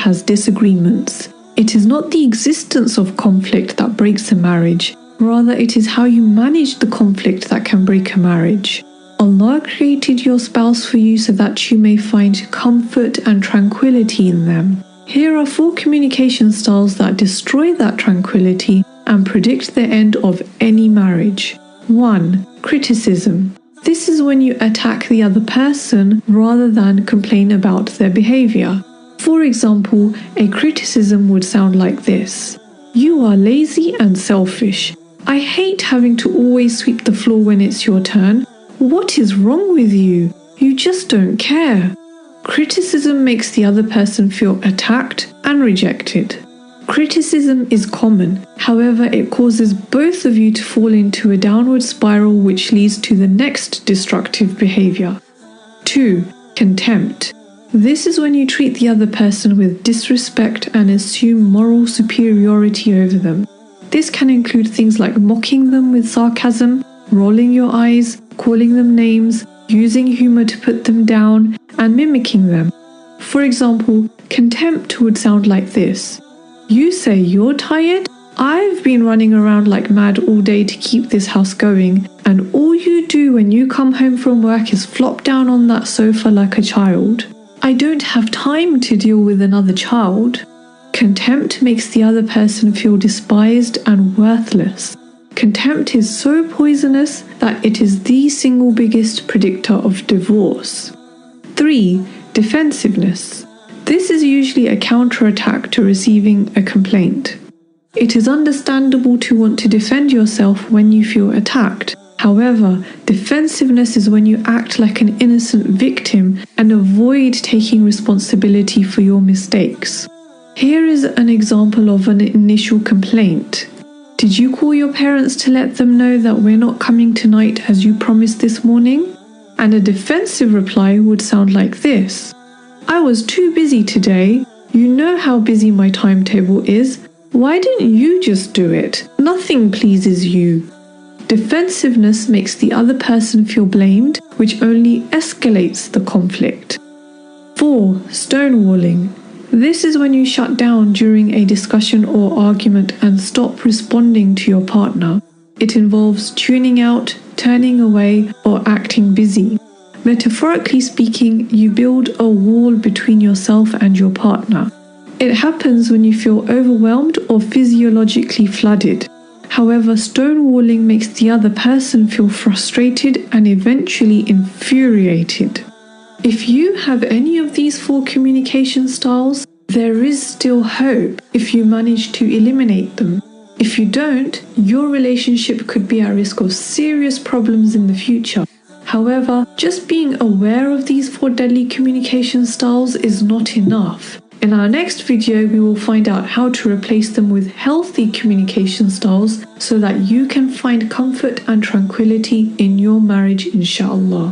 has disagreements. It is not the existence of conflict that breaks a marriage, rather it is how you manage the conflict that can break a marriage. Allah created your spouse for you so that you may find comfort and tranquility in them. Here are 4 communication styles that destroy that tranquility and predict the end of any marriage. 1. Criticism. This is when you attack the other person rather than complain about their behavior. For example, a criticism would sound like this: "You are lazy and selfish. I hate having to always sweep the floor when it's your turn. What is wrong with you? You just don't care." Criticism makes the other person feel attacked and rejected. Criticism is common, however, it causes both of you to fall into a downward spiral which leads to the next destructive behavior. 2. Contempt. This is when you treat the other person with disrespect and assume moral superiority over them. This can include things like mocking them with sarcasm, rolling your eyes, calling them names, using humor to put them down, and mimicking them. For example, contempt would sound like this: "You say you're tired? I've been running around like mad all day to keep this house going, and all you do when you come home from work is flop down on that sofa like a child. I don't have time to deal with another child." Contempt makes the other person feel despised and worthless. Contempt is so poisonous that it is the single biggest predictor of divorce. 3. Defensiveness. This is usually a counterattack to receiving a complaint. It is understandable to want to defend yourself when you feel attacked. However, defensiveness is when you act like an innocent victim and avoid taking responsibility for your mistakes. Here is an example of an initial complaint. "Did you call your parents to let them know that we're not coming tonight as you promised this morning?" And a defensive reply would sound like this: "I was too busy today. You know how busy my timetable is. Why didn't you just do it? Nothing pleases you." Defensiveness makes the other person feel blamed, which only escalates the conflict. 4. Stonewalling. This is when you shut down during a discussion or argument and stop responding to your partner. It involves tuning out, turning away, or acting busy. Metaphorically speaking, you build a wall between yourself and your partner. It happens when you feel overwhelmed or physiologically flooded. However, stonewalling makes the other person feel frustrated and eventually infuriated. If you have any of these 4 communication styles, there is still hope if you manage to eliminate them. If you don't, your relationship could be at risk of serious problems in the future. However, just being aware of these 4 deadly communication styles is not enough. In our next video, we will find out how to replace them with healthy communication styles so that you can find comfort and tranquility in your marriage, inshallah.